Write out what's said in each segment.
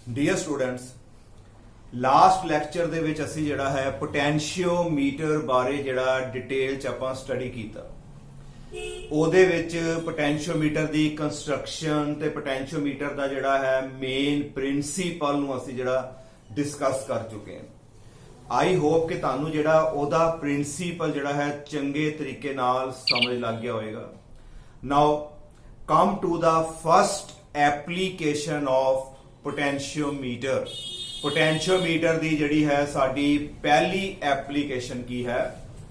Dear students, last lecture ਦੇ ਵਿੱਚ ਅਸੀਂ ਜਿਹੜਾ ਹੈ ਪੋਟੈਂਸ਼ੀਓਮੀਟਰ ਬਾਰੇ ਜਿਹੜਾ ਡਿਟੇਲ ਚ ਆਪਾਂ ਸਟੱਡੀ ਕੀਤਾ। ਉਹਦੇ ਵਿੱਚ ਪੋਟੈਂਸ਼ੀਓਮੀਟਰ ਦੀ ਕੰਸਟਰਕਸ਼ਨ ਤੇ ਪੋਟੈਂਸ਼ੀਓਮੀਟਰ ਦਾ ਜਿਹੜਾ ਹੈ ਮੇਨ ਪ੍ਰਿੰਸੀਪਲ ਨੂੰ ਅਸੀਂ ਜਿਹੜਾ ਡਿਸਕਸ ਕਰ ਚੁੱਕੇ ਹਾਂ। ਆਈ ਹੋਪ ਕਿ ਤੁਹਾਨੂੰ ਜਿਹੜਾ ਉਹਦਾ ਪ੍ਰਿੰਸੀਪਲ ਜਿਹੜਾ ਹੈ ਚੰਗੇ ਤਰੀਕੇ ਨਾਲ ਸਮਝ ਲੱਗ ਗਿਆ ਹੋਵੇਗਾ। Now come to the first application of potentiometer. Potentiometer ਦੀ ਜਿਹੜੀ ਹੈ ਸਾਡੀ ਪਹਿਲੀ ਐਪਲੀਕੇਸ਼ਨ ਕੀ ਹੈ?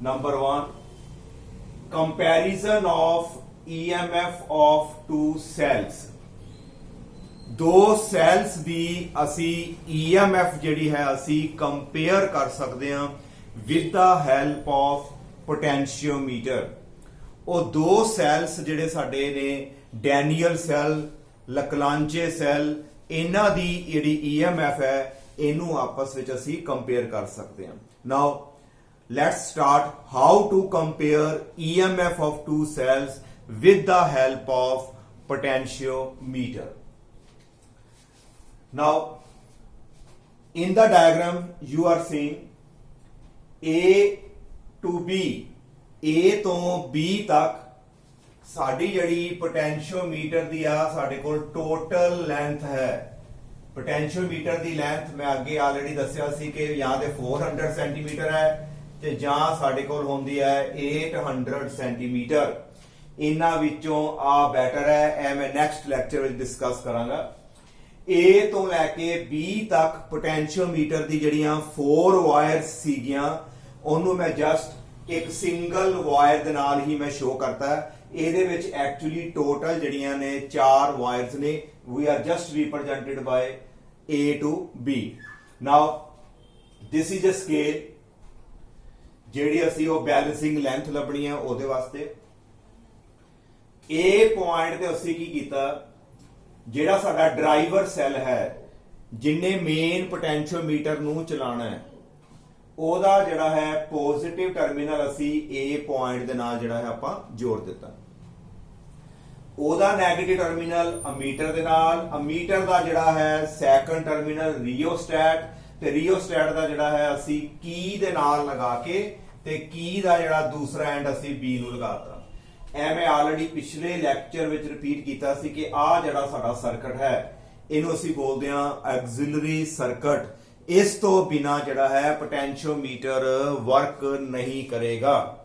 Number 1, comparison of EMF of two cells. ਦੋ ਸੈਲਸ ਦੀ ਅਸੀਂ EMF ਜਿਹੜੀ ਹੈ ਅਸੀਂ ਕੰਪੇਅਰ ਕਰ ਸਕਦੇ ਹਾਂ with the help of potentiometer. ਉਹ ਦੋ ਸੈਲਸ ਜਿਹੜੇ ਸਾਡੇ ਨੇ ਡੈਨੀਅਲ ਸੈਲ, ਲਕਲਾਂਚੇ ਸੈਲ, ਇਹਨਾਂ ਦੀ ਜਿਹੜੀ EMF ਹੈ ਇਹਨੂੰ ਆਪਸ ਵਿੱਚ ਅਸੀਂ ਕੰਪੇਅਰ ਕਰ ਸਕਦੇ ਹਾਂ। Now let's start how to compare EMF of two cells with the help of potentiometer. Now in the diagram you are seeing A to B, A ਤੋਂ B ਤੱਕ ਸਾਡੀ ਜਿਹੜੀ ਪੋਟੈਂਸ਼ੀਓਮੀਟਰ ਦੀ ਆ ਸਾਡੇ ਕੋਲ ਟੋਟਲ ਲੈਂਥ ਹੈ। ਪੋਟੈਂਸ਼ੀਓਮੀਟਰ ਦੀ ਲੈਂਥ ਮੈਂ ਅੱਗੇ ਆਲਰੇਡੀ ਦੱਸਿਆ ਸੀ ਕਿ ਜਾਂ ਤੇ 400 ਸੈਂਟੀਮੀਟਰ ਹੈ ਤੇ ਜਾਂ ਸਾਡੇ ਕੋਲ ਹੁੰਦੀ ਹੈ 800 ਸੈਂਟੀਮੀਟਰ। ਇਹਨਾਂ ਵਿੱਚੋਂ ਆ ਬੈਟਰ ਹੈ, ਇਹ ਮੈਂ ਨੈਕਸਟ ਲੈਕਚਰ ਵਿੱਚ ਡਿਸਕਸ ਕਰਾਂਗਾ। A ਤੋਂ ਲੈ ਕੇ B ਤੱਕ ਪੋਟੈਂਸ਼ੀਓਮੀਟਰ ਦੀ ਜਿਹੜੀਆਂ 4 ਵਾਇਰਸ ਸੀਗੀਆਂ ਉਹਨੂੰ ਮੈਂ ਜਸਟ ਇੱਕ ਸਿੰਗਲ ਵਾਇਰ ਦੇ ਨਾਲ ਹੀ ਮੈਂ ਸ਼ੋ ਕਰਤਾ। ਇਹਦੇ ਵਿੱਚ ਐਕਚੁਅਲੀ ਟੋਟਲ ਜਿਹੜੀਆਂ ਨੇ 4 ਵਾਇਰਸ ਨੇ। We are just represented by A to B. Now this is a scale ਜਿਹੜੀ ਅਸੀਂ ਉਹ ਬੈਲੈਂਸਿੰਗ ਲੈਂਥ ਲੱਭਣੀ ਹੈ ਉਹਦੇ ਵਾਸਤੇ। A ਪੁਆਇੰਟ ਤੇ ਅਸੀਂ ਕੀ ਕੀਤਾ, ਜਿਹੜਾ ਸਾਡਾ ਡਰਾਈਵਰ ਸੈੱਲ ਹੈ ਜਿੰਨੇ ਮੇਨ ਪੋਟੈਂਸ਼ੀਓਮੀਟਰ ਨੂੰ ਚਲਾਣਾ ਹੈ ਉਹਦਾ ਜਿਹੜਾ ਹੈ ਪੋਜ਼ਿਟਿਵ ਟਰਮੀਨਲ ਅਸੀਂ A ਪੁਆਇੰਟ ਦੇ ਨਾਲ ਜਿਹੜਾ ਹੈ ਆਪਾਂ ਜੋੜ ਦਿੱਤਾ। ਉਹਦਾ ਨੈਗੇਟਿਵ ਟਰਮੀਨਲ ਅਮੀਟਰ ਦੇ ਨਾਲ, ਅਮੀਟਰ ਦਾ ਜਿਹੜਾ ਹੈ ਸੈਕੰਡ ਟਰਮੀਨਲ ਰਿਓਸਟੈਟ, ਤੇ ਰਿਓਸਟੈਟ ਦਾ ਜਿਹੜਾ ਹੈ ਅਸੀਂ ਕੀ ਦੇ ਨਾਲ ਲਗਾ ਕੇ ਤੇ ਕੀ ਦਾ ਜਿਹੜਾ ਦੂਸਰਾ ਐਂਡ ਅਸੀਂ B ਨੂੰ ਲਗਾਤਾ। ਐਵੇਂ ਆਲਰੇਡੀ ਪਿਛਲੇ ਲੈਕਚਰ ਵਿੱਚ ਰਿਪੀਟ ਕੀਤਾ ਸੀ ਕਿ ਆਹ ਜਿਹੜਾ ਸਾਡਾ ਸਰਕਟ ਹੈ ਇਹਨੂੰ ਅਸੀਂ ਬੋਲਦੇ ਹਾਂ ਐਕਸਿਲਰੀ ਸਰਕਟ। ਇਸ ਤੋਂ ਬਿਨਾ ਜਿਹੜਾ ਹੈ ਪੋਟੈਂਸ਼ੀਓਮੀਟਰ ਵਰਕ ਨਹੀਂ ਕਰੇਗਾ।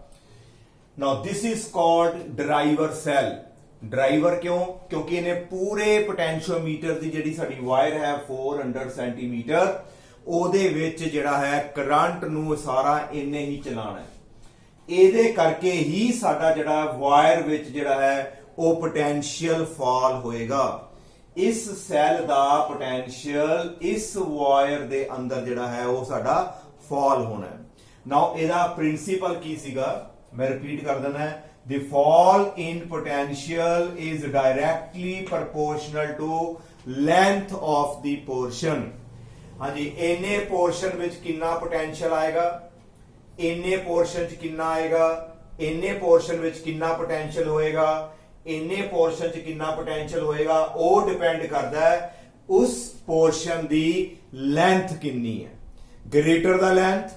Now this is called driver cell. Driver ਕਿਉਂ? ਕਿਉਂਕਿ ਇਹਨੇ ਪੂਰੇ ਪੋਟੈਂਸ਼ੀਓਮੀਟਰ ਦੀ ਜਿਹੜੀ ਸਾਡੀ ਵਾਇਰ ਹੈ 400 ਸੈਂਟੀਮੀਟਰ ਉਹਦੇ ਵਿੱਚ ਜਿਹੜਾ ਹੈ ਕਰੰਟ ਨੂੰ ਸਾਰਾ ਇਹਨੇ ਹੀ ਚਲਾਣਾ ਹੈ। ਇਹਦੇ ਕਰਕੇ ਹੀ ਸਾਡਾ ਜਿਹੜਾ ਵਾਇਰ ਵਿੱਚ ਜਿਹੜਾ ਹੈ ਉਹ ਪੋਟੈਂਸ਼ੀਅਲ ਫਾਲ ਹੋਏਗਾ। ਇਸ ਸੈੱਲ ਦਾ ਪੋਟੈਂਸ਼ੀਅਲ ਇਸ ਵਾਇਰ ਦੇ ਅੰਦਰ ਜਿਹੜਾ ਹੈ ਉਹ ਸਾਡਾ ਫਾਲ ਹੋਣਾ ਹੈ। ਨਾਓ ਇਹਦਾ ਪ੍ਰਿੰਸੀਪਲ ਕੀ ਸੀਗਾ ਮੈਂ ਰਿਪੀਟ ਕਰ ਦਿੰਦਾ। The fall in potential is directly proportional to length of the portion. ਹਾਂਜੀ, ਇੰਨੇ ਪੋਰਸ਼ਨ ਵਿੱਚ ਕਿੰਨਾ ਪੋਟੈਂਸ਼ੀਅਲ ਆਏਗਾ, ਇੰਨੇ ਪੋਰਸ਼ਨ 'ਚ ਕਿੰਨਾ ਆਏਗਾ, ਇੰਨੇ ਪੋਰਸ਼ਨ ਵਿੱਚ ਕਿੰਨਾ ਪੋਟੈਂਸ਼ੀਅਲ ਹੋਏਗਾ, ਇੰਨੇ ਪੋਰਸ਼ਨ 'ਚ ਕਿੰਨਾ ਪੋਟੈਂਸ਼ੀਅਲ ਹੋਏਗਾ, ਉਹ ਡਿਪੈਂਡ ਕਰਦਾ ਹੈ ਉਸ ਪੋਰਸ਼ਨ ਦੀ ਲੈਂਥ ਕਿੰਨੀ ਹੈ। Greater the length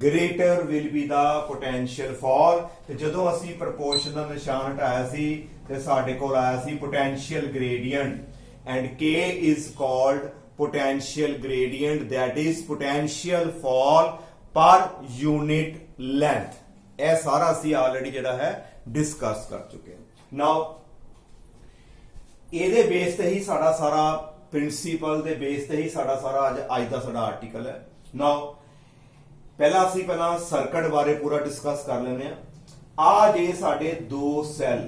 greater will be the potential fall। ਤੇ ਜਦੋਂ ਅਸੀਂ ਪ੍ਰਪੋਰਸ਼ਨ ਦਾ ਨਿਸ਼ਾਨ ਹਟਾਇਆ ਸੀ ਤੇ ਸਾਡੇ ਕੋਲ ਆਇਆ ਸੀ potential gradient and K is called potential gradient, that is potential fall per unit length। ਇਹ ਸਾਰਾ ਅਸੀਂ ਆਲਰੇਡੀ ਜਿਹੜਾ ਹੈ ਡਿਸਕਸ ਕਰ ਚੁੱਕੇ ਹਾਂ। ਨਾਓ ਇਹਦੇ ਬੇਸ ਤੇ ਹੀ ਸਾਡਾ ਸਾਰਾ ਪ੍ਰਿੰਸੀਪਲ ਦੇ ਬੇਸ ਤੇ ਹੀ ਸਾਡਾ ਸਾਰਾ ਅੱਜ ਦਾ ਸਾਡਾ ਆਰਟੀਕਲ ਹੈ। ਨਾਓ ਪਹਿਲਾਂ ਸਰਕਟ ਬਾਰੇ ਪੂਰਾ ਡਿਸਕਸ ਕਰ ਲੈਂਦੇ ਆ। ਆ ਜੇ ਸਾਡੇ ਦੋ ਸੈੱਲ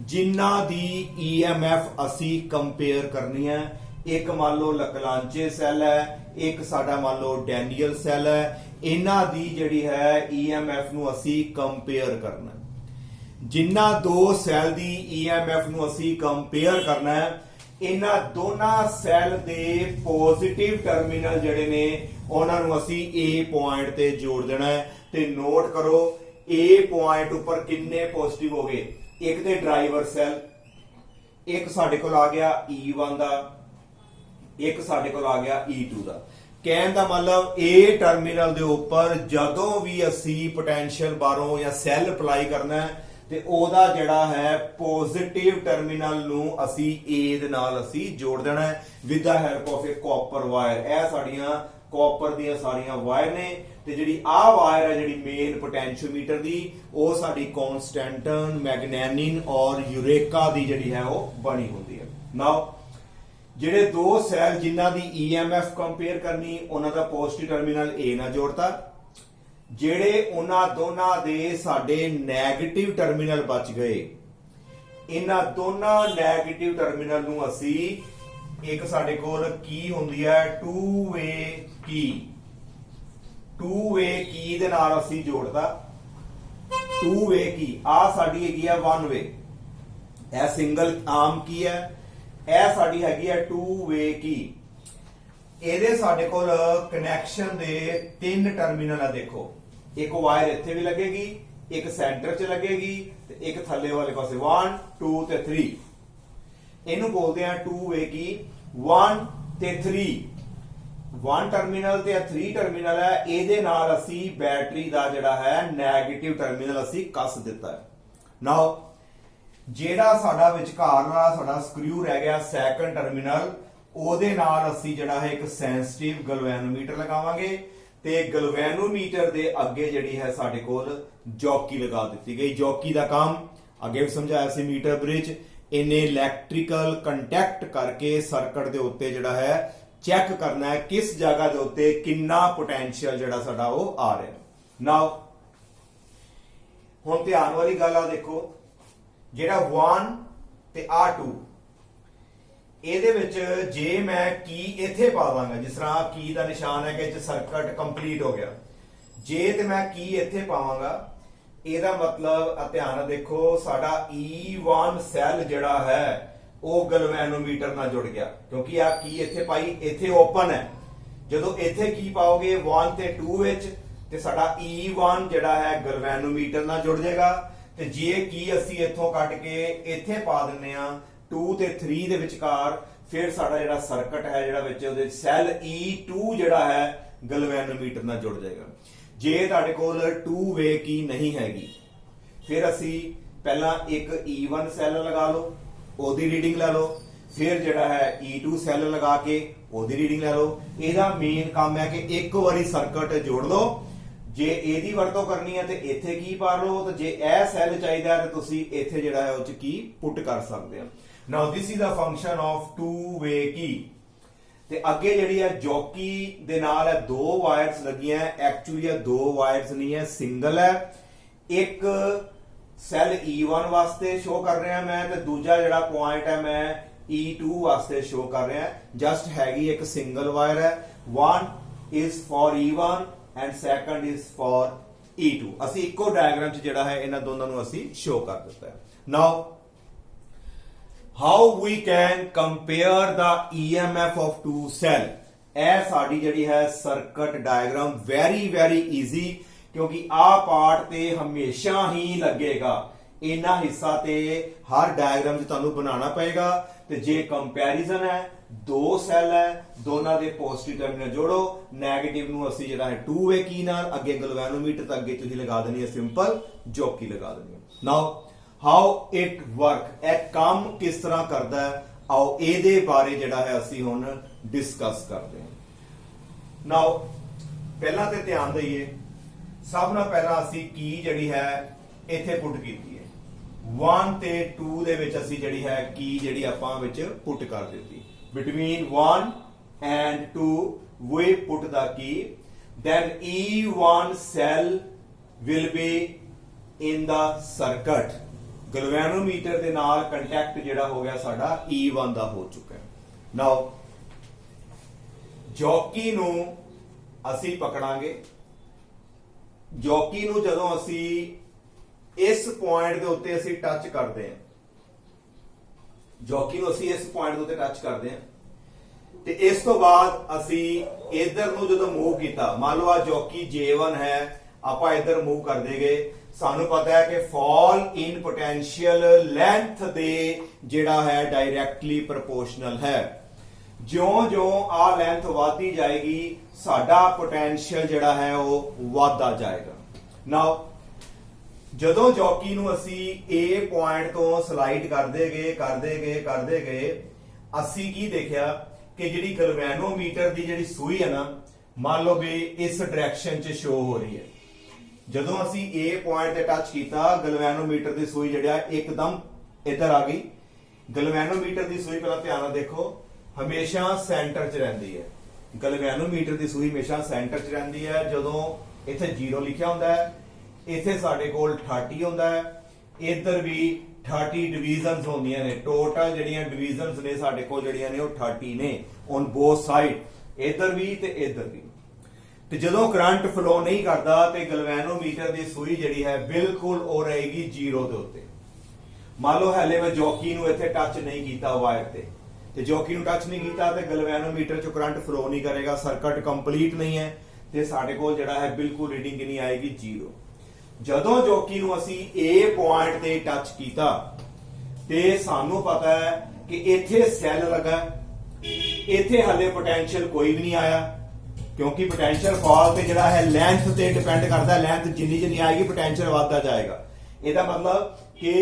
ਜਿਨ੍ਹਾਂ ਦੀ EMF ਅਸੀਂ ਕੰਪੇਅਰ ਕਰਨੀ ਹੈ, ਇੱਕ ਮੰਨ ਲਓ ਲਕਲਾਂਚੇ ਸੈੱਲ ਹੈ, ਇੱਕ ਸਾਡਾ ਮੰਨ ਲਓ ਡੈਨੀਅਲ ਸੈੱਲ ਹੈ। ਇਹਨਾਂ ਦੀ ਜਿਹੜੀ ਹੈ EMF ਨੂੰ ਅਸੀਂ ਕੰਪੇਅਰ ਕਰਨਾ। ਜਿਨ੍ਹਾਂ ਦੋ ਸੈੱਲ ਦੀ EMF ਨੂੰ ਅਸੀਂ ਕੰਪੇਅਰ ਕਰਨਾ ਹੈ, ਇਹਨਾਂ ਦੋਨਾਂ ਸੈੱਲ ਦੇ ਪੋਜ਼ਿਟਿਵ ਟਰਮੀਨਲ ਜਿਹੜੇ ਨੇ ਉਹਨਾਂ ਨੂੰ ਅਸੀਂ A ਪੁਆਇੰਟ ਤੇ ਜੋੜ ਦੇਣਾ ਹੈ। ਤੇ ਨੋਟ ਕਰੋ A ਪੁਆਇੰਟ ਉੱਪਰ ਕਿੰਨੇ ਪੋਜ਼ਿਟਿਵ ਹੋ ਗਏ, ਇੱਕ ਤੇ ਡਰਾਈਵਰ ਸੈੱਲ, ਇੱਕ ਸਾਡੇ ਕੋਲ ਆ ਗਿਆ E1 ਦਾ, ਇੱਕ ਸਾਡੇ ਕੋਲ ਆ ਗਿਆ E2 ਦਾ। ਕਹਿਣ ਦਾ ਮਤਲਬ ਇਹ ਟਰਮੀਨਲ ਦੇ ਉੱਪਰ ਜਦੋਂ ਵੀ ਅਸੀਂ ਪੋਟੈਂਸ਼ੀਅਲ ਬਾਹਰੋਂ ਜਾਂ ਸੈੱਲ ਅਪਲਾਈ ਕਰਨਾ ਹੈ ਤੇ ਉਹਦਾ ਜਿਹੜਾ ਹੈ ਪੋਜ਼ਿਟਿਵ ਟਰਮੀਨਲ ਨੂੰ ਅਸੀਂ A ਦੇ ਨਾਲ ਅਸੀਂ ਜੋੜ ਦੇਣਾ ਹੈ with the help of a copper wire. ਇਹ ਸਾਡੀਆਂ ਕਾਪਰ ਦੀਆਂ ਸਾਰੀਆਂ ਵਾਇਰ ਨੇ ਤੇ ਜਿਹੜੀ ਆਹ ਵਾਇਰ ਹੈ ਜਿਹੜੀ ਮੇਨ ਪੋਟੈਂਸ਼ੀਓਮੀਟਰ ਦੀ ਉਹ ਸਾਡੀ ਕਨਸਟੈਂਟਨ, ਮੈਗਨੈਨਿਨ ਔਰ ਯੂਰੇਕਾ ਦੀ ਜਿਹੜੀ ਹੈ ਉਹ ਬਣੀ ਹੁੰਦੀ ਹੈ। ਨਾਓ ਜਿਹੜੇ ਦੋ ਸੈੱਲ ਜਿਨ੍ਹਾਂ ਦੀ EMF ਕੰਪੇਅਰ ਕਰਨੀ ਉਹਨਾਂ ਦਾ ਪੋਜ਼ਿਟਿਵ ਟਰਮੀਨਲ A ਨਾਲ ਜੋੜਤਾ, ਜਿਹੜੇ ਉਹਨਾਂ ਦੋਨਾਂ ਦੇ ਸਾਡੇ ਨੈਗੇਟਿਵ ਟਰਮੀਨਲ ਬਚ ਗਏ ਇਹਨਾਂ ਦੋਨਾਂ ਨੈਗੇਟਿਵ ਟਰਮੀਨਲ ਨੂੰ ਅਸੀਂ ਇੱਕ ਸਾਡੇ ਕੋਲ ਕੀ ਹੁੰਦੀ ਹੈ ਟੂ ਵੇ ਕੀ ਦੇ ਨਾਲ ਅਸੀਂ ਜੋੜਦਾ। ਟੂ ਵੇ ਕੀ ਆ ਸਾਡੀ ਹੈਗੀ ਆ ਵਨ ਵੇ, ਇਹ ਸਿੰਗਲ ਆਰਮ ਕੀ ਹੈ, ਇਹ ਸਾਡੀ ਹੈਗੀ ਆ ਟੂ ਵੇ ਕੀ। ਇਹਦੇ ਸਾਡੇ ਕੋਲ ਕਨੈਕਸ਼ਨ ਦੇ ਤਿੰਨ ਟਰਮੀਨਲ ਆ। ਦੇਖੋ ਇੱਕ ਵਾਇਰ ਇੱਥੇ ਵੀ ਲੱਗੇਗੀ, ਇੱਕ ਸੈਂਟਰ 'ਚ ਲੱਗੇਗੀ ਤੇ ਇੱਕ ਥੱਲੇ ਵਾਲੇ ਪਾਸੇ 1 2 ਤੇ 3। ਇਹਨੂੰ ਬੋਲਦੇ ਆ ਟੂ ਵੇ ਕੀ। 1 ਤੇ 3 1 ਟਰਮੀਨਲ ਤੇ 3 ਟਰਮੀਨਲ ਹੈ। ਇਹਦੇ ਨਾਲ ਅਸੀਂ ਬੈਟਰੀ ਦਾ ਜਿਹੜਾ ਹੈ ਨੈਗੇਟਿਵ ਟਰਮੀਨਲ ਅਸੀਂ ਕੱਸ ਦਿੱਤਾ ਹੈ। ਨਾਓ ਜਿਹੜਾ ਸਾਡਾ ਵਿਚਕਾਰਲਾ ਸਾਡਾ ਸਕਰੂ ਰਹਿ ਗਿਆ ਸੈਕੰਡ ਟਰਮੀਨਲ, ਉਹਦੇ ਨਾਲ ਅਸੀਂ ਜਿਹੜਾ ਹੈ ਇੱਕ ਸੈਂਸਿਟਿਵ ਗਲਵੈਨੋਮੀਟਰ ਲਗਾਵਾਂਗੇ ਤੇ ਗਲਵੈਨੋਮੀਟਰ ਦੇ ਅੱਗੇ ਜਿਹੜੀ ਹੈ ਸਾਡੇ ਕੋਲ ਜੌਕੀ ਲਗਾ ਦਿੱਤੀ ਗਈ। ਜੌਕੀ ਦਾ ਕੰਮ ਅੱਗੇ ਵੀ ਸਮਝਾਇਆ ਸੀ ਮੀਟਰ ਬ੍ਰਿਜ। ਇਹਨੇ ਇਲੈਕਟ੍ਰੀਕਲ ਕੰਟੈਕਟ ਕਰਕੇ ਸਰਕਟ ਦੇ ਉੱਤੇ ਜਿਹੜਾ ਹੈ ਚੈੱਕ ਕਰਨਾ ਹੈ ਕਿਸ ਜਗ੍ਹਾ ਦੇ ਉੱਤੇ ਕਿੰਨਾ ਪੋਟੈਂਸ਼ੀਅਲ ਜਿਹੜਾ ਸਾਡਾ ਉਹ ਆ ਰਿਹਾ। ਨਾਓ ਹੁਣ ਧਿਆਨ ਵਾਲੀ ਗੱਲ ਆ, ਦੇਖੋ ਜਿਹੜਾ 1 ਤੇ ਆ 2 ਇਹਦੇ ਵਿੱਚ ਜੇ ਮੈਂ ਕੀ ਇੱਥੇ ਪਾ ਦਾਂਗਾ, ਜਿਸ ਤਰ੍ਹਾਂ ਕੀ ਦਾ ਨਿਸ਼ਾਨ ਹੈ ਕਿ ਸਰਕਟ ਕੰਪਲੀਟ ਹੋ ਗਿਆ, ਜੇ ਤੇ ਮੈਂ ਕੀ ਇੱਥੇ ਪਾਵਾਂਗਾ ਇਹਦਾ ਮਤਲਬ ਧਿਆਨ ਨਾਲ ਦੇਖੋ ਸਾਡਾ E1 ਸੈੱਲ ਜਿਹੜਾ ਹੈ ਉਹ ਗਲਵੈਨੋਮੀਟਰ ਨਾਲ ਜੁੜ ਗਿਆ ਕਿਉਂਕਿ ਆ ਕੀ ਇੱਥੇ ਪਾਈ, ਇੱਥੇ ਓਪਨ ਹੈ। ਜਦੋਂ ਇੱਥੇ ਕੀ ਪਾਓਗੇ 1 ਤੇ 2 ਵਿੱਚ ਤੇ ਸਾਡਾ E1 ਜਿਹੜਾ ਹੈ ਗਲਵੈਨੋਮੀਟਰ ਨਾਲ ਜੁੜ ਜਾਏਗਾ ਤੇ ਜੇ ਕੀ ਅਸੀਂ ਇੱਥੋਂ ਕੱਢ ਕੇ ਇੱਥੇ ਪਾ ਦਿੰਨੇ ਆ 2 ਤੇ 3 ਦੇ ਵਿਚਕਾਰ, ਫਿਰ ਸਾਡਾ ਜਿਹੜਾ ਸਰਕਟ ਹੈ ਜਿਹੜਾ ਵਿੱਚ ਉਹਦੇ ਸੈੱਲ E2 ਜਿਹੜਾ ਹੈ ਗਲਵੈਨੋਮੀਟਰ ਨਾਲ ਜੁੜ ਜਾਏਗਾ। ਜੇ ਤੁਹਾਡੇ ਕੋਲ 2 ਵੇ ਕੀ ਨਹੀਂ ਹੈਗੀ ਫਿਰ ਅਸੀਂ ਪਹਿਲਾਂ ਇੱਕ E1 ਸੈੱਲ ਲਗਾ ਲਓ, ਉਹਦੀ ਰੀਡਿੰਗ ਲੈ ਲਓ, ਫਿਰ ਜਿਹੜਾ ਹੈ E2 ਸੈੱਲ ਲਗਾ ਕੇ ਉਹਦੀ ਰੀਡਿੰਗ ਲੈ ਲਓ। ਇਹਦਾ ਮੇਨ ਕੰਮ ਹੈ ਕਿ ਇੱਕ ਵਾਰੀ ਸਰਕਟ ਜੋੜ ਲਓ, ਜੇ ਇਹਦੀ ਵਰਤੋਂ ਕਰਨੀ ਹੈ ਤੇ ਇੱਥੇ ਕੀ ਪਾ ਲਓ, ਤੇ ਜੇ ਇਹ ਸੈੱਲ ਚਾਹੀਦਾ ਹੈ ਤੇ ਤੁਸੀਂ ਇੱਥੇ ਜਿਹੜਾ ਹੈ ਉਹ ਚ ਕੀ ਪੁੱਟ ਕਰ ਸਕਦੇ ਹੋ। Now this is the function of two way key. ਤੇ ਅੱਗੇ ਜਿਹੜੀ ਹੈ ਜੌਕੀ ਦੇ ਨਾਲ ਹੈ ਦੋ ਵਾਇਰਸ ਲੱਗੀਆਂ, ਐਕਚੁਅਲੀ ਇਹ ਦੋ ਵਾਇਰਸ ਨਹੀਂ ਹੈ, ਸਿੰਗਲ ਹੈ। ਇੱਕ ਸੈੱਲ E1 ਵਾਸਤੇ ਸ਼ੋ ਕਰ ਰਿਹਾ ਮੈਂ ਤੇ ਦੂਜਾ ਜਿਹੜਾ ਪੁਆਇੰਟ ਹੈ ਮੈਂ E2 ਵਾਸਤੇ ਸ਼ੋ ਕਰ ਰਿਹਾ। ਜਸਟ ਹੈਗੀ ਇੱਕ ਸਿੰਗਲ ਵਾਇਰ ਹੈ। 1 is for E1 and second is for E2। ਅਸੀਂ ਇੱਕੋ ਡਾਇਗਰਾਮ 'ਚ ਜਿਹੜਾ ਹੈ ਇਹਨਾਂ ਦੋਨਾਂ ਨੂੰ ਅਸੀਂ ਸ਼ੋ ਕਰ ਦਿੱਤਾ ਹੈ। ਨਾਓ how we can compare the EMF of two cell। ਇਹ ਸਾਡੀ ਜਿਹੜੀ ਹੈ ਸਰਕਟ ਡਾਇਗਰਾਮ ਵੈਰੀ ਈਜ਼ੀ, ਕਿਉਂਕਿ ਆਹ ਪਾਰਟ ਤੇ ਹਮੇਸ਼ਾ ਹੀ ਲੱਗੇਗਾ। ਇਹਨਾਂ ਹਿੱਸਾ ਤੇ ਹਰ ਡਾਇਗਰਾਮ 'ਚ ਤੁਹਾਨੂੰ ਬਣਾਉਣਾ ਪਏਗਾ। ਤੇ ਜੇ ਕੰਪੈਰੀਜ਼ਨ ਹੈ, ਦੋ ਸੈੱਲ ਹੈ, ਦੋਨਾਂ ਦੇ ਪੋਜ਼ਿਟਿਵ ਟਰਮੀਨਲ ਜੋੜੋ, ਨੈਗੇਟਿਵ ਨੂੰ ਅਸੀਂ ਜਿਹੜਾ ਹੈ ਟੂ ਵੇ ਕੀ ਨਾਲ ਅੱਗੇ ਗਲਵੈਨੋਮੀਟਰ ਤੱਕ ਅੱਗੇ ਤੁਸੀਂ ਲਗਾ ਦੇਣੀ ਹੈ ਸਿੰਪਲ ਜੌਕੀ ਲਗਾ ਦੇਣੀ ਹੈ। ਨਾਓ ਹਾਊ ਇਟ ਵਰਕ, ਇਹ ਕੰਮ ਕਿਸ ਤਰ੍ਹਾਂ ਕਰਦਾ ਹੈ, ਆਓ ਇਹਦੇ ਬਾਰੇ ਜਿਹੜਾ ਹੈ ਅਸੀਂ ਹੁਣ ਡਿਸਕਸ ਕਰਦੇ ਹਾਂ। ਨਾਓ ਪਹਿਲਾਂ ਤੇ ਧਿਆਨ ਦਈਏ, ਸਭ ਨਾਲ ਪਹਿਲਾਂ ਅਸੀਂ ਕੀ ਜਿਹੜੀ ਹੈ ਇੱਥੇ ਪੁੱਟ ਕੀਤੀ ਹੈ। 1 ਤੇ 2 ਦੇ ਵਿੱਚ ਅਸੀਂ ਜਿਹੜੀ ਹੈ ਕੀ ਜਿਹੜੀ ਆਪਾਂ ਵਿੱਚ ਪੁੱਟ ਕਰ ਦਿੱਤੀ। Between 1 and 2 we put the key, then E1 cell will be in the circuit। Galvanometer ਦੇ ਨਾਲ ਕੰਟੈਕਟ ਜਿਹੜਾ ਹੋ ਗਿਆ ਸਾਡਾ E1 ਦਾ ਹੋ ਚੁੱਕਾ ਹੈ। ਨਾਓ ਜੌਕੀ ਨੂੰ ਅਸੀਂ ਪਕੜਾਂਗੇ। ਜੌਕੀ ਨੂੰ ਜਦੋਂ ਅਸੀਂ ਇਸ ਪੁਆਇੰਟ ਦੇ ਉੱਤੇ ਅਸੀਂ ਟੱਚ ਕਰਦੇ ਹਾਂ, ਜੌਕੀ ਨੂੰ ਅਸੀਂ ਇਸ ਪੁਆਇੰਟ ਦੇ ਉੱਤੇ ਟੱਚ ਕਰਦੇ ਹਾਂ ਤੇ ਇਸ ਤੋਂ ਬਾਅਦ ਅਸੀਂ ਇਧਰ ਨੂੰ ਜਦੋਂ ਮੂਵ ਕੀਤਾ, ਮੰਨ ਲਓ ਆ ਜੌਕੀ J1 ਹੈ, ਆਪਾਂ ਇਧਰ ਮੂਵ ਕਰ ਦੇਗੇ, ਸਾਨੂੰ ਪਤਾ ਹੈ ਕਿ ਫਾਲ ਇਨ ਪੋਟੈਂਸ਼ੀਅਲ ਲੈਂਥ ਦੇ ਜਿਹੜਾ ਹੈ ਡਾਇਰੈਕਟਲੀ ਪ੍ਰੋਪੋਰਸ਼ਨਲ ਹੈ। ਜਿਉਂ-ਜਿਉਂ ਆ ਲੈਂਥ ਵਧਦੀ ਜਾਏਗੀ ਸਾਡਾ ਪੋਟੈਂਸ਼ੀਅਲ ਜਿਹੜਾ ਹੈ ਉਹ ਵਧਦਾ ਜਾਏਗਾ। ਨਾਓ ਜਦੋਂ ਜੌਕੀ ਨੂੰ ਅਸੀਂ A ਪੁਆਇੰਟ ਤੋਂ ਸਲਾਈਡ ਕਰਦੇ ਗਏ ਅਸੀਂ ਕੀ ਦੇਖਿਆ ਕਿ ਜਿਹੜੀ ਗਲਵੈਨੋਮੀਟਰ ਦੀ ਜਿਹੜੀ ਸੂਈ ਹੈ ਨਾ, ਮੰਨ ਲਓ ਵੀ ਇਸ ਡਾਇਰੈਕਸ਼ਨ 'ਚ ਸ਼ੋ ਹੋ ਰਹੀ ਹੈ। ਜਦੋਂ ਅਸੀਂ A ਪੁਆਇੰਟ ਤੇ ਟੱਚ ਕੀਤਾ ਗਲਵੈਨੋਮੀਟਰ ਦੀ ਸੂਈ ਜਿਹੜਾ ਇੱਕਦਮ ਇੱਧਰ ਆ ਗਈ। ਗਲਵੈਨੋਮੀਟਰ ਦੀ ਸੂਈ ਪਹਿਲਾਂ ਧਿਆਨ ਨਾਲ ਦੇਖੋ, ਹਮੇਸ਼ਾ ਸੈਂਟਰ 'ਚ ਰਹਿੰਦੀ ਹੈ। ਗਲਵੈਨੋਮੀਟਰ ਦੀ ਸੂਈ ਹਮੇਸ਼ਾ ਸੈਂਟਰ 'ਚ ਰਹਿੰਦੀ ਹੈ। ਜਦੋਂ ਇੱਥੇ 0 ਲਿਖਿਆ ਹੁੰਦਾ ਹੈ, ਇੱਥੇ ਸਾਡੇ ਕੋਲ 30 ਹੁੰਦਾ ਹੈ, ਇੱਧਰ ਵੀ 30 ਡਿਵੀਜ਼ਨਸ ਹੁੰਦੀਆਂ ਨੇ। ਟੋਟਲ ਜਿਹੜੀਆਂ ਡਿਵੀਜ਼ਨਸ ਨੇ ਸਾਡੇ ਕੋਲ ਜਿਹੜੀਆਂ ਨੇ ਉਹ 30 ਨੇ ਔਨ ਬੋਥ ਸਾਈਡ, ਇੱਧਰ ਵੀ ਤੇ ਇੱਧਰ ਵੀ। ਤੇ ਜਦੋਂ ਕਰੰਟ ਫਲੋ ਨਹੀਂ ਕਰਦਾ ਤੇ ਗਲਵੈਨੋਮੀਟਰ ਦੀ ਸੂਈ ਜਿਹੜੀ ਹੈ ਬਿਲਕੁਲ ਉਹ ਰਹੇਗੀ 0 ਦੇ ਉੱਤੇ। ਮੰਨ ਲਓ ਹਲੇ ਮੈਂ ਜੌਕੀ ਨੂੰ ਇੱਥੇ ਟੱਚ ਨਹੀਂ ਕੀਤਾ ਵਾਇਰ ਤੇ ਜੌਕੀ ਨੂੰ ਟੱਚ ਨਹੀਂ ਕੀਤਾ ਤੇ ਗਲਵੈਨੋਮੀਟਰ ਚੋਂ ਕਰੰਟ ਫਲੋ ਨਹੀਂ ਕਰੇਗਾ, ਸਰਕਟ ਕੰਪਲੀਟ ਨਹੀਂ ਹੈ ਤੇ ਸਾਡੇ ਕੋਲ ਜਿਹੜਾ ਹੈ ਬਿਲਕੁਲ ਰੀਡਿੰਗ ਕਿੰਨੀ ਆਏਗੀ 0। ਜਦੋਂ ਜੌਕੀ ਨੂੰ ਅਸੀਂ A ਪੁਆਇੰਟ ਤੇ ਟੱਚ ਕੀਤਾ ਤੇ ਸਾਨੂੰ ਪਤਾ ਹੈ ਕਿ ਇੱਥੇ ਸੈੱਲ ਲੱਗਾ, ਇੱਥੇ ਹਲੇ ਪੋਟੈਂਸ਼ੀਅਲ ਕੋਈ ਵੀ ਨਹੀਂ ਆਇਆ ਕਿਉਂਕਿ ਪੋਟੈਂਸ਼ੀਅਲ ਫਾਲ ਤੇ ਜਿਹੜਾ ਹੈ ਲੈਂਥ ਤੇ ਡਿਪੈਂਡ ਕਰਦਾ। ਲੈਂਥ ਜਿੰਨੀ ਆਏਗੀ ਪੋਟੈਂਸ਼ੀਅਲ ਵਧਦਾ ਜਾਏਗਾ। ਇਹਦਾ ਮਤਲਬ ਕਿ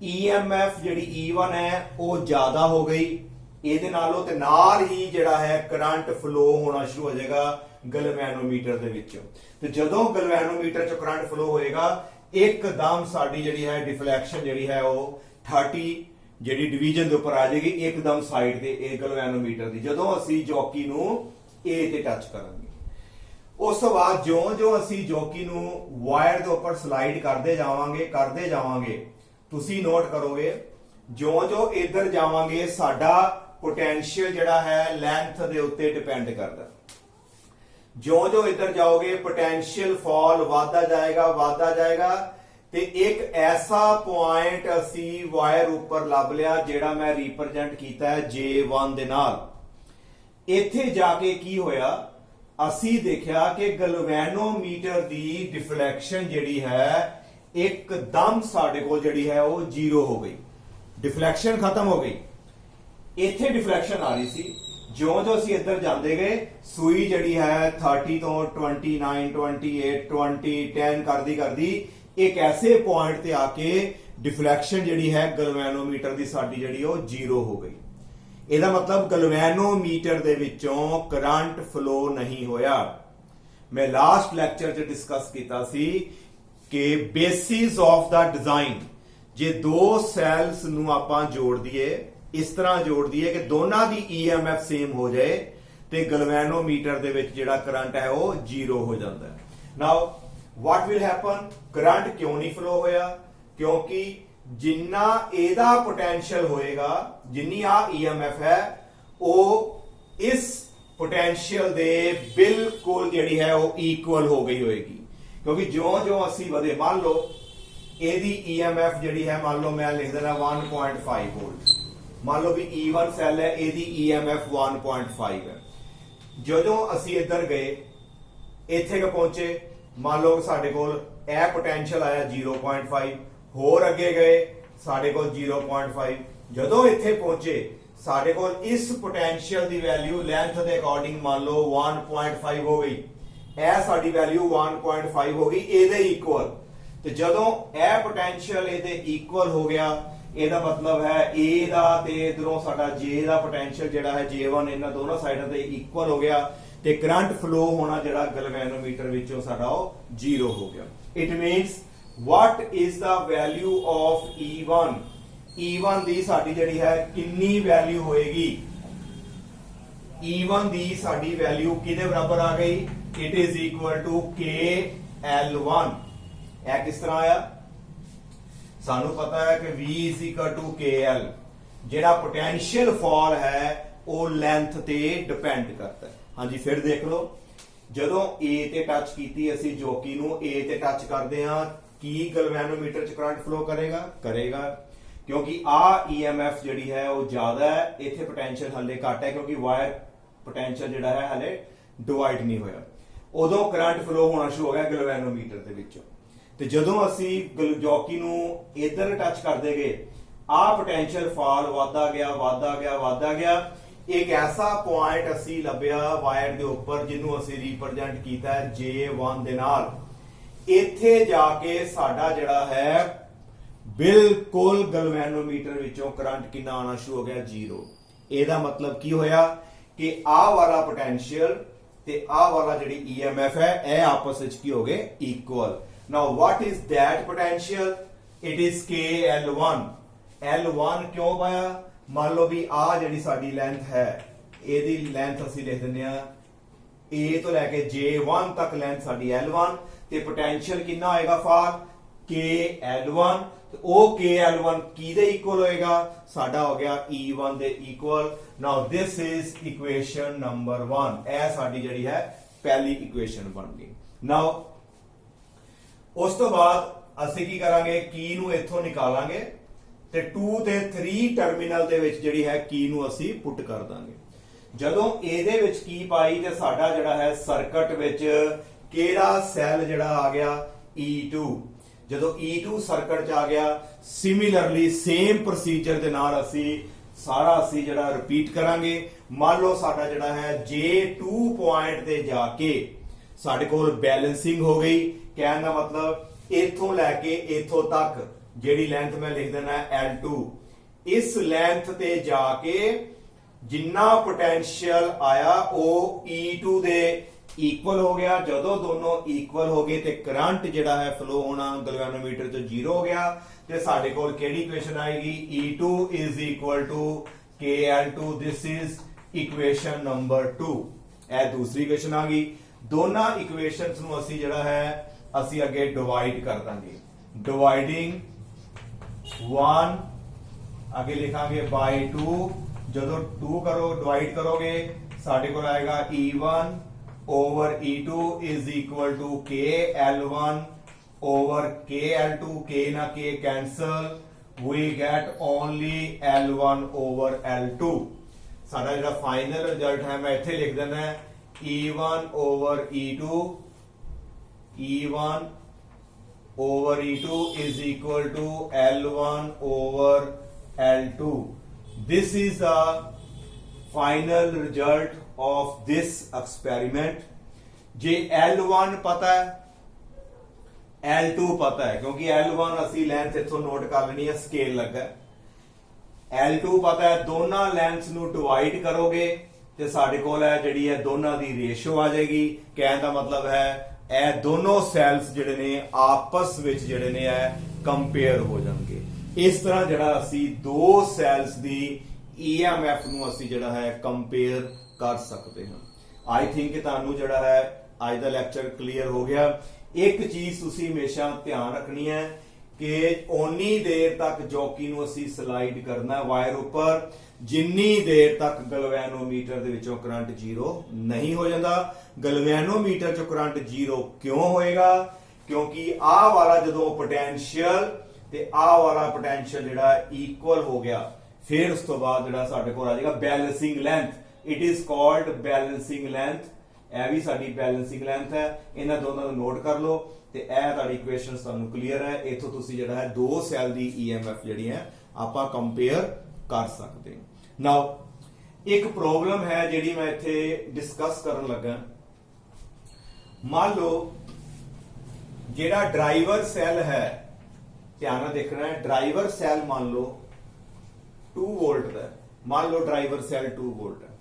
EMF ਜਿਹੜੀ E1 ਹੈ ਉਹ ਜ਼ਿਆਦਾ ਹੋ ਗਈ ਇਹਦੇ ਨਾਲੋਂ, ਤੇ ਨਾਲ ਹੀ ਜਿਹੜਾ ਹੈ ਕਰੰਟ ਫਲੋ ਹੋਣਾ ਸ਼ੁਰੂ ਹੋ ਜਾਏਗਾ ਗਲਵੈਨੋਮੀਟਰ ਦੇ ਵਿੱਚੋਂ। ਤੇ ਜਦੋਂ ਗਲਵੈਨੋਮੀਟਰ ਚੋਂ ਕਰੰਟ ਫਲੋ ਹੋਏਗਾ ਇੱਕਦਮ ਸਾਡੀ ਜਿਹੜੀ ਹੈ ਡਿਫਲੈਕਸ਼ਨ ਜਿਹੜੀ ਹੈ ਉਹ 30 ਜਿਹੜੀ ਡਿਵੀਜ਼ਨ ਦੇ ਉੱਪਰ ਆ ਜਾਏਗੀ ਇੱਕਦਮ ਸਾਈਡ ਤੇ ਇਹ ਗਲਵੈਨੋਮੀਟਰ ਦੀ, ਜਦੋਂ ਅਸੀਂ ਜੌਕੀ ਨੂੰ A ਤੇ ਟੱਚ ਕਰਾਂਗੇ। ਉਸ ਤੋਂ ਬਾਅਦ ਜਿਉਂ-ਜਿਉਂ ਅਸੀਂ ਜੌਕੀ ਨੂੰ ਵਾਇਰ ਦੇ ਉੱਪਰ ਸਲਾਈਡ ਕਰਦੇ ਜਾਵਾਂਗੇ ਤੁਸੀਂ ਨੋਟ ਕਰੋਗੇ ਜਿਉਂ-ਜਿਉਂ ਇੱਧਰ ਜਾਵਾਂਗੇ ਸਾਡਾ ਪੋਟੈਂਸ਼ੀਅਲ ਜਿਹੜਾ ਹੈ ਲੈਂਥ ਦੇ ਉੱਤੇ ਡਿਪੈਂਡ ਕਰਦਾ। ਜਿਉਂ-ਜਿਉਂ ਇੱਧਰ ਜਾਓਗੇ ਪੋਟੈਂਸ਼ੀਅਲ ਫਾਲ ਵਧਦਾ ਜਾਏਗਾ ਤੇ ਇੱਕ ਐਸਾ ਪੁਆਇੰਟ ਅਸੀਂ ਵਾਇਰ ਉੱਪਰ ਲੱਭ ਲਿਆ ਜਿਹੜਾ ਮੈਂ ਰਿਪਰੈਜ਼ੈਂਟ ਕੀਤਾ ਹੈ J1 ਦੇ ਨਾਲ। ਇੱਥੇ ਜਾ ਕੇ ਕੀ ਹੋਇਆ, ਅਸੀਂ ਦੇਖਿਆ ਕਿ ਗਲਵੈਨੋਮੀਟਰ ਦੀ ਡਿਫਲੈਕਸ਼ਨ ਜਿਹੜੀ ਹੈ ਇੱਕਦਮ ਸਾਡੇ ਕੋਲ ਜਿਹੜੀ ਹੈ ਉਹ 0 ਹੋ ਗਈ, ਡਿਫਲੈਕਸ਼ਨ ਖਤਮ ਹੋ ਗਈ। ਇੱਥੇ ਡਿਫਲੈਕਸ਼ਨ ਆ ਰਹੀ ਸੀ, ਜਿਉਂ-ਜਿਉਂ ਅਸੀਂ ਇੱਧਰ ਜਾਂਦੇ ਗਏ ਸੂਈ ਜਿਹੜੀ ਹੈ 30 ਤੋਂ 29 28 20 10 ਕਰਦੀ ਇੱਕ ਐਸੇ ਪੁਆਇੰਟ ਤੇ ਆ ਕੇ ਡਿਫਲੈਕਸ਼ਨ ਜਿਹੜੀ ਹੈ ਗਲਵੈਨੋਮੀਟਰ ਦੀ ਸਾਡੀ ਜਿਹੜੀ ਉਹ 0 ਹੋ ਗਈ। ਇਹਦਾ ਮਤਲਬ ਗਲਵੈਨੋਮੀਟਰ ਦੇ ਵਿੱਚੋਂ ਕਰੰਟ ਫਲੋ ਨਹੀਂ ਹੋਇਆ। ਮੈਂ ਲਾਸਟ ਲੈਕਚਰ 'ਚ ਡਿਸਕਸ ਕੀਤਾ ਸੀ ਕਿ ਬੇਸਿਸ ਆਫ ਦਾ ਡਿਜ਼ਾਈਨ, ਜੇ ਦੋ ਸੈਲਸ ਨੂੰ ਆਪਾਂ ਜੋੜ ਦਈਏ, ਇਸ ਤਰ੍ਹਾਂ ਜੋੜ ਦਈਏ ਕਿ ਦੋਨਾਂ ਦੀ EMF ਸੇਮ ਹੋ ਜਾਏ ਤੇ ਗਲਵੈਨੋਮੀਟਰ ਦੇ ਵਿੱਚ ਜਿਹੜਾ ਕਰੰਟ ਹੈ ਉਹ 0 ਹੋ ਜਾਂਦਾ ਹੈ। ਨਾਓ ਵਾਟ ਵਿਲ ਹੈਪਨ, ਕਰੰਟ ਕਿਉਂ ਨਹੀਂ ਫਲੋ ਹੋਇਆ? ਕਿਉਂਕਿ ਜਿੰਨਾ ਇਹਦਾ ਪੋਟੈਂਸ਼ੀਅਲ ਹੋਏਗਾ, ਜਿੰਨੀ ਆ EMF ਹੈ ਉਹ ਇਸ ਪੋਟੈਂਸ਼ੀਅਲ ਦੇ ਬਿਲਕੁਲ ਜਿਹੜੀ ਹੈ ਉਹ ਇਕੁਅਲ ਹੋ ਗਈ ਹੋਏਗੀ। ਕਿਉਂਕਿ ਜਿਉਂ-ਜਿਉਂ ਅਸੀਂ ਵਧੇ, ਮੰਨ ਲਓ ਇਹਦੀ EMF ਜਿਹੜੀ ਹੈ, ਮੰਨ ਲਓ ਮੈਂ ਲਿਖ ਦੇਣਾ 1.5 ਵੋਲਟ, ਮੰਨ ਲਓ ਵੀ E1 ਸੈੱਲ ਹੈ, ਇਹਦੀ EMF 1.5 ਹੈ। ਜਦੋਂ ਅਸੀਂ ਇੱਧਰ ਗਏ ਇੱਥੇ ਕਿ ਪਹੁੰਚੇ, ਮੰਨ ਲਓ ਸਾਡੇ ਕੋਲ ਇਹ ਪੋਟੈਂਸ਼ੀਅਲ ਆਇਆ 0.5, ਹੋਰ ਅੱਗੇ ਗਏ ਸਾਡੇ ਕੋਲ 0.5, ਜਦੋਂ ਇੱਥੇ ਪਹੁੰਚੇ ਸਾਡੇ ਕੋਲ ਇਸ ਪੋਟੈਂਸ਼ੀਅਲ ਦੀ ਵੈਲਿਊ ਲੈਂਥ ਦੇ ਅਕੋਰਡਿੰਗ ਮੰਨ ਲਓ 1.5 ਹੋ ਗਈ। ਇਹ ਸਾਡੀ ਵੈਲਿਊ 1.5 ਹੋ ਗਈ ਇਹਦੇ ਇਕੁਅਲ। ਤੇ ਜਦੋਂ ਇਹ ਪੋਟੈਂਸ਼ੀਅਲ ਇਹਦੇ ਇਕੁਅਲ ਹੋ ਗਿਆ, ਇਹਦਾ ਮਤਲਬ ਹੈ A ਦਾ ਤੇ ਇਧਰੋਂ ਸਾਡਾ J ਦਾ ਪੋਟੈਂਸ਼ੀਅਲ ਜਿਹੜਾ ਹੈ J1 ਇਹਨਾਂ ਦੋਨੋਂ ਸਾਈਡਾਂ ਤੇ ਇਕੁਅਲ ਹੋ ਗਿਆ ਤੇ ਕਰੰਟ ਫਲੋ ਹੋਣਾ ਜਿਹੜਾ ਗਲਵੈਨੋਮੀਟਰ ਵਿੱਚੋਂ ਸਾਡਾ ਉਹ 0 ਹੋ ਗਿਆ। It means what is the value of E1? E1 ਦੀ ਸਾਡੀ ਜਿਹੜੀ ਹੈ ਕਿੰਨੀ ਵੈਲਿਊ ਹੋਏਗੀ? E1 ਦੀ ਸਾਡੀ ਵੈਲਿਊ ਕਿਹਦੇ ਬਰਾਬਰ ਆ ਗਈ? It is equal to KL1। ਇਹ ਕਿਸ ਤਰ੍ਹਾਂ ਆਇਆ? ਸਾਨੂੰ ਪਤਾ ਹੈ ਕਿ V is equal to KL। ਜਿਹੜਾ ਪੋਟੈਂਸ਼ੀਅਲ ਫਾਲ ਹੈ ਉਹ ਲੈਂਥ ਤੇ ਡਿਪੈਂਡ ਕਰਦਾ ਹੈ। ਹਾਂਜੀ ਫਿਰ ਦੇਖ ਲਓ, ਜਦੋਂ A ਤੇ ਟੱਚ ਕੀਤੀ ਅਸੀਂ ਜੌਕੀ ਨੂੰ A ਤੇ ਟੱਚ ਕਰਦੇ ਹਾਂ, ਕੀ ਗਲਵੈਨੋਮੀਟਰ ਚ ਕਰੰਟ ਫਲੋ ਕਰੇਗਾ ਕਿਉਂਕਿ ਆ EMF ਜਿਹੜੀ ਹੈ ਉਹ ਜ਼ਿਆਦਾ ਹੈ, ਇੱਥੇ ਪੋਟੈਂਸ਼ੀਅਲ ਹਲੇ ਘੱਟ ਹੈ ਕਿਉਂਕਿ ਵਾਇਰ ਪੋਟੈਂਸ਼ੀਅਲ ਜਿਹੜਾ ਹੈ ਹਲੇ ਡਿਵਾਈਡ ਨਹੀਂ ਹੋਇਆ। ਉਦੋਂ ਕਰੰਟ ਫਲੋ ਹੋਣਾ ਸ਼ੁਰੂ ਹੋ ਗਿਆ ਗਲਵੈਨੋਮੀਟਰ ਦੇ ਵਿੱਚੋਂ। ਤੇ ਜਦੋਂ ਅਸੀਂ ਜੌਕੀ ਨੂੰ ਇੱਧਰ ਟੱਚ ਕਰਦੇ ਗਏ, ਆ ਪੋਟੈਂਸ਼ੀਅਲ ਫਾਲ ਵਧਦਾ ਗਿਆ। एक ऐसा पॉइंट असी लभ्या वायर के उपर जिन्हों असी रिप्रजेंट किया है J1 दे नाल। इत्थे जाके साडा जिहड़ा है बिल्कुल गैल्वेनोमीटर विचों करंट कितना आना शुरू हो गया, 0। ਇਹਦਾ मतलब की होया कि आ वाला पोटेंशियल ते आ वाला जिहड़ी EMF है ਇਹ आपस ਵਿੱਚ ਕੀ ਹੋ ਗਏ, equal. Now what is that potential? It is KL1। L1 क्यों पाया? मान लो भी आ जिहड़ी साडी लेंथ है, ਇਹਦੀ लेंथ ਅਸੀਂ लिख ਦਿੰਦੇ ਆ A ਤੋਂ ਲੈ ਕੇ J1 तक लेंथ साडी L1 ਤੇ पोटेंशियल कितना आएगा फॉर KL1। तो ओ KL1 किहदे इक्वल होएगा? साडा हो गया E1 they equal. Now this is equation number 1। ਇਹ ਸਾਡੀ ਜਿਹੜੀ ਹੈ पहली इक्वेशन बन गई। नाउ उस तो बाद ਅਸੀਂ ਕੀ ਕਰਾਂਗੇ, ਕੀ ਨੂੰ ਇੱਥੋਂ ਨਿਕਾਲਾਂਗੇ ਤੇ 2 ਤੇ 3 ਟਰਮੀਨਲ ਦੇ ਵਿੱਚ ਜਿਹੜੀ ਹੈ ਕੀ ਨੂੰ ਅਸੀਂ ਪੁੱਟ ਕਰ ਦਾਂਗੇ। ਜਦੋਂ ਇਹਦੇ ਵਿੱਚ ਕੀ ਪਾਈ ਤੇ ਸਾਡਾ ਜਿਹੜਾ ਹੈ ਸਰਕਟ ਵਿੱਚ ਕਿਹੜਾ ਸੈੱਲ ਜਿਹੜਾ ਆ ਗਿਆ, E2। ਜਦੋਂ E2 ਸਰਕਟ ਚ ਆ ਗਿਆ, ਸਿਮਿਲਰਲੀ ਸੇਮ ਪ੍ਰੋਸੀਜਰ ਦੇ ਨਾਲ ਅਸੀਂ ਸਾਰਾ ਅਸੀਂ ਜਿਹੜਾ ਰਿਪੀਟ ਕਰਾਂਗੇ। ਮੰਨ ਲਓ ਸਾਡਾ ਜਿਹੜਾ ਹੈ J2 ਪੁਆਇੰਟ ਤੇ ਜਾ ਕੇ ਸਾਡੇ ਕੋਲ ਬੈਲੈਂਸਿੰਗ ਹੋ ਗਈ। ਕਹਿਣ ਦਾ ਮਤਲਬ इथों लैके इथों तक जिहड़ी लेंथ मैं लिख देना L2, इस लेंथ ते जाके जिन्ना पोटेंशियल आया वो E2 दे इक्वल हो गया। जदों दोनों इक्वल हो गए ते करंट जिहड़ा है फ्लो होना गैल्वेनोमीटर तो 0 हो गया ते साडे कोल किहड़ी इक्वेशन आएगी, E2 is equal to KL2। This is equation number 2। यह दूसरी इक्वेशन आ गई। दोनों इक्वेशंस नूं असीं जिहड़ा है ਅਸੀਂ ਅੱਗੇ ਡਿਵਾਈਡ ਕਰ ਦਾਂਗੇ। ਡਿਵਾਈਡਿੰਗ 1 ਅੱਗੇ ਲਿਖਾਂਗੇ ਬਾਈ 2। ਜਦੋਂ 2 ਕਰੋ ਡਿਵਾਈਡ ਕਰੋਗੇ ਸਾਡੇ ਕੋਲ ਆਏਗਾ E1 over E2 is equal to KL1 over KL2। K ना K cancel, we get only L1 over L2। ਸਾਡਾ ਜਿਹੜਾ ਫਾਈਨਲ ਰਿਜ਼ਲਟ ਹੈ ਮੈਂ ਇੱਥੇ ਲਿਖ ਦਿੰਦਾ ਹੈ E1 over E2, E1 over E2 is equal to L1 over L2। This is the final result of this experiment। J L1 पता है, L2 पता है, क्योंकि L1 असी लेंथ इथों नोट कर लेनी है, स्केल लगा। L2 पता है, दोनों लेंथ्स नू डिवाइड करोगे ते साडे कोल है जिहड़ी है दोनों दी रेशियो आ जाएगी। कहने का मतलब है ਇਹ ਦੋਨੋਂ ਸੈਲਸ ਜਿਹੜੇ ਨੇ ਆਪਸ ਵਿੱਚ ਜਿਹੜੇ ਨੇ ਇਹ ਕੰਪੇਅਰ ਹੋ ਜਾਣਗੇ। ਇਸ ਤਰ੍ਹਾਂ ਜਿਹੜਾ ਅਸੀਂ ਦੋ ਸੈਲਸ ਦੀ EMF ਨੂੰ ਅਸੀਂ ਜਿਹੜਾ ਹੈ ਕੰਪੇਅਰ ਕਰ ਸਕਦੇ ਹਾਂ। ਆਈ ਥਿੰਕ ਤੁਹਾਨੂੰ ਜਿਹੜਾ ਹੈ ਅੱਜ ਦਾ ਲੈਕਚਰ ਕਲੀਅਰ ਹੋ ਗਿਆ। ਇੱਕ ਚੀਜ਼ ਤੁਸੀਂ ਹਮੇਸ਼ਾ ਧਿਆਨ ਰੱਖਣੀ ਹੈ ਕਿ ਓਨੀ ਦੇਰ ਤੱਕ ਜੋਕੀ ਨੂੰ ਅਸੀਂ ਸਲਾਈਡ ਕਰਨਾ ਵਾਇਰ ਉੱਪਰ ਜਿੰਨੀ ਦੇਰ ਤੱਕ ਗੈਲਵੇਨੋਮੀਟਰ ਦੇ ਵਿੱਚੋਂ ਕਰੰਟ 0 नहीं हो जाता। गैल्वेनोमीटर चो करंट 0 क्यों होएगा? क्योंकि आ वाला जो पोटेंशियल ते आ वाला पोटेंशियल जिहड़ा इक्वल हो गया, फिर उस तो बाद जिहड़ा साडे कोल आ जाएगा balancing length. It is called balancing length. यह भी साडी बैलेंसिंग लेंथ है। इन्हां दोनों नूं नोट कर लो ते यह तुहाडी इक्वेशन तुहानूं क्लीयर है। इथों तुसीं जिहड़ा है दो सैल दी EMF जिहड़ी है आपां कंपेयर कर सकते हैं। नाउ एक प्रॉब्लम है जिहड़ी मैं इत्थे डिस्कस करन लगा। मान लो जिहड़ा ड्राइवर सैल है, ध्यान नाल देखना है, ड्राइवर सैल मान लो 2 वोल्ट का, मान लो ड्राइवर सैल 2 वोल्ट है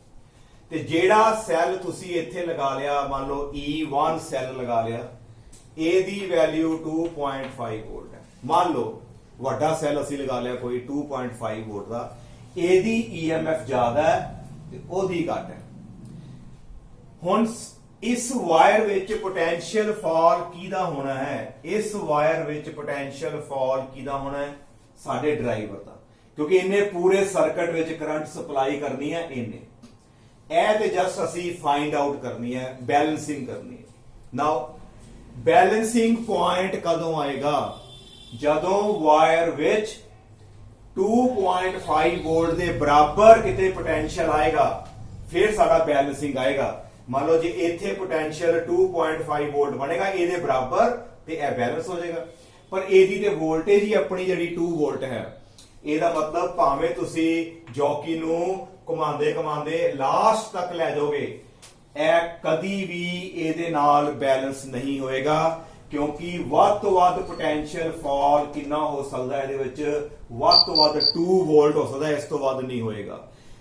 ते जिहड़ा सैल तुसी इत्थे लगा लिया, मान लो E1 सैल लगा लिया, ਇਹਦੀ वैल्यू 2.5 वोल्ट है। मान लो ਵੱਡਾ ਸੈੱਲ ਅਸੀਂ ਲਗਾ ਲਿਆ ਕੋਈ 2.5 ਵੋਲਟ ਦਾ, ਇਹਦੀ EMF ਜ਼ਿਆਦਾ ਹੈ ਤੇ ਉਹਦੀ ਘੱਟ ਹੈ। ਹੁਣ ਇਸ ਵਾਇਰ ਵਿੱਚ ਪੋਟੈਂਸ਼ੀਅਲ ਫਾਲ ਕਿਹਦਾ ਹੋਣਾ ਹੈ? ਇਸ ਵਾਇਰ ਵਿੱਚ ਪੋਟੈਂਸ਼ੀਅਲ ਫਾਲ ਕਿਹਦਾ ਹੋਣਾ ਹੈ? ਸਾਡੇ ਡਰਾਈਵਰ ਦਾ, ਕਿਉਂਕਿ ਇਹਨੇ ਪੂਰੇ ਸਰਕਟ ਵਿੱਚ ਕਰੰਟ ਸਪਲਾਈ ਕਰਨੀ ਹੈ। ਇਹਨੇ ਇਹ ਤੇ ਜਸਟ ਅਸੀਂ ਫਾਈਂਡ ਆਊਟ ਕਰਨੀ ਹੈ, ਬੈਲੈਂਸਿੰਗ ਕਰਨੀ ਹੈ। ਨਾਓ ਬੈਲੈਂਸਿੰਗ ਪੁਆਇੰਟ ਕਦੋਂ ਆਏਗਾ? ਜਦੋਂ ਵਾਇਰ ਵਿੱਚ 2.5 ਵੋਲਟ ਦੇ ਬਰਾਬਰ ਕਿਤੇ ਪੋਟੈਂਸ਼ੀਅਲ ਆਏਗਾ, ਫਿਰ ਸਾਡਾ ਬੈਲੈਂਸਿੰਗ ਆਏਗਾ। मान लो जी इत्थे पोटेंशियल 2.5 वोल्ट बनेगा ਇਹਦੇ ਬਰਾਬਰ ਤੇ ਇਹ ਬੈਲੈਂਸ ਹੋ ਜਾਏਗਾ। ਪਰ ਇਹਦੀ ਤੇ ਵੋਲਟੇਜ ਹੀ ਆਪਣੀ ਜਿਹੜੀ 2 ਵੋਲਟ ਹੈ, ਇਹਦਾ ਮਤਲਬ ਭਾਵੇਂ ਤੁਸੀਂ ਜੌਕੀ ਨੂੰ ਘੁਮਾਉਂਦੇ ਘੁਮਾਉਂਦੇ ਲਾਸਟ ਤੱਕ ਲੈ ਜਾਓਗੇ, ਇਹ ਕਦੀ ਵੀ ਇਹਦੇ ਨਾਲ ਬੈਲੈਂਸ ਨਹੀਂ ਹੋਏਗਾ, ਕਿਉਂਕਿ ਵੱਧ ਤੋਂ ਵੱਧ ਪੋਟੈਂਸ਼ੀਅਲ ਫਾਲ ਕਿੰਨਾ ਹੋ ਸਕਦਾ ਇਹਦੇ ਵਿੱਚ, ਵੱਧ ਤੋਂ ਵੱਧ 2 ਵੋਲਟ ਹੋ ਸਕਦਾ, ਇਸ ਤੋਂ ਵੱਧ ਨਹੀਂ ਹੋਏਗਾ।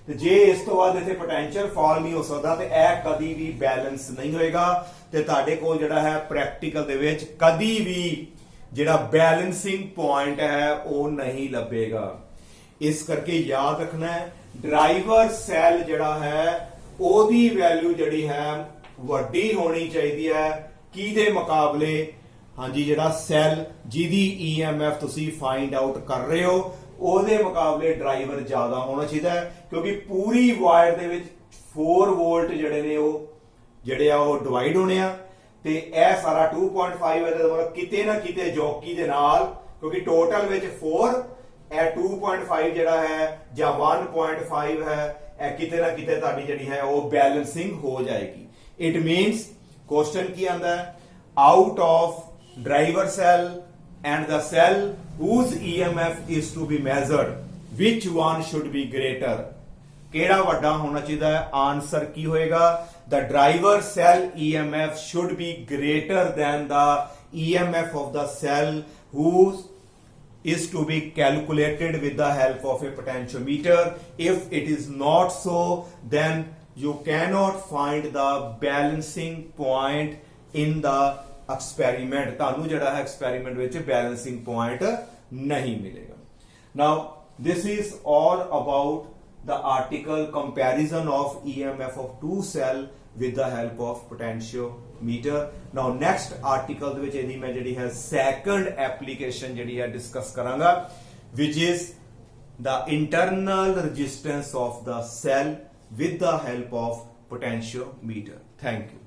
ਤੇ ਜੇ ਇਸ ਤੋਂ ਬਾਅਦ ਇੱਥੇ ਪੋਟੈਂਸ਼ੀਅਲ ਫਾਲ ਨਹੀਂ ਹੋ ਸਕਦਾ ਤੇ ਇਹ ਕਦੀ ਵੀ ਬੈਲੈਂਸ ਨਹੀਂ ਹੋਏਗਾ, ਤੇ ਤੁਹਾਡੇ ਕੋਲ ਜਿਹੜਾ ਹੈ ਪ੍ਰੈਕਟੀਕਲ ਦੇ ਵਿੱਚ ਕਦੀ ਵੀ ਜਿਹੜਾ ਬੈਲੈਂਸਿੰਗ ਪੁਆਇੰਟ ਹੈ ਉਹ ਨਹੀਂ ਲੱਭੇਗਾ। ਇਸ ਕਰਕੇ ਯਾਦ ਰੱਖਣਾ ਹੈ, ਡਰਾਈਵਰ ਸੈੱਲ ਜਿਹੜਾ ਹੈ ਉਹਦੀ ਵੈਲਿਊ ਜਿਹੜੀ ਹੈ ਵੱਡੀ ਹੋਣੀ ਚਾਹੀਦੀ ਹੈ ਕਿਹਦੇ ਮੁਕਾਬਲੇ, ਹਾਂਜੀ ਜਿਹੜਾ ਸੈੱਲ ਜਿਹਦੀ EMF ਤੁਸੀਂ ਫਾਈਂਡ ਆਊਟ ਕਰ ਰਹੇ ਹੋ ਉਹਦੇ ਮੁਕਾਬਲੇ ਡਰਾਈਵਰ ਜ਼ਿਆਦਾ ਹੋਣਾ ਚਾਹੀਦਾ ਹੈ, ਕਿਉਂਕਿ ਪੂਰੀ ਵਾਇਰ ਦੇ ਵਿੱਚ 4 ਵੋਲਟ ਜਿਹੜੇ ਨੇ ਉਹ ਡਿਵਾਈਡ ਹੋਣੇ ਆ, ਤੇ ਇਹ ਸਾਰਾ 2.5 ਇਹਦਾ ਮਤਲਬ ਕਿਤੇ ਨਾ ਕਿਤੇ ਜੋਕੀ ਦੇ ਨਾਲ, ਕਿਉਂਕਿ ਟੋਟਲ ਵਿੱਚ 4, ਇਹ 2.5 ਜਿਹੜਾ ਹੈ ਜਾਂ 1.5 ਹੈ, ਇਹ ਕਿਤੇ ਨਾ ਕਿਤੇ ਤੁਹਾਡੀ ਜਿਹੜੀ ਹੈ ਉਹ ਬੈਲੈਂਸਿੰਗ ਹੋ ਜਾਏਗੀ। ਇਟ ਮੀਨਸ ਕੁਐਸਚਨ ਕੀ ਆਂਦਾ ਹੈ, out of driver cell and the cell whose EMF is to be measured, which one should be greater? ਕਿਹੜਾ ਵੱਡਾ ਹੋਣਾ ਚਾਹੀਦਾ ਹੈ? ਆਨਸਰ ਕੀ ਹੋਏਗਾ? The driver cell EMF should be greater than the EMF of the cell whose is to be calculated with the help of a potentiometer. If it is not so, then you cannot find the balancing point in the experiment, ਤੁਹਾਨੂੰ ਜਿਹੜਾ ਹੈ experiment ਵਿੱਚ balancing point ਨਹੀਂ ਮਿਲੇਗਾ। Now this is all about the article comparison of EMF of two cell with the help of potentiometer. Now next article ਦੇ ਵਿੱਚ ਇਹਦੀ ਮੈਂ ਜਿਹੜੀ ਹੈ second application ਜਿਹੜੀ ਹੈ discuss ਕਰਾਂਗਾ, which is the internal resistance of the cell with the help of potentiometer. Thank you.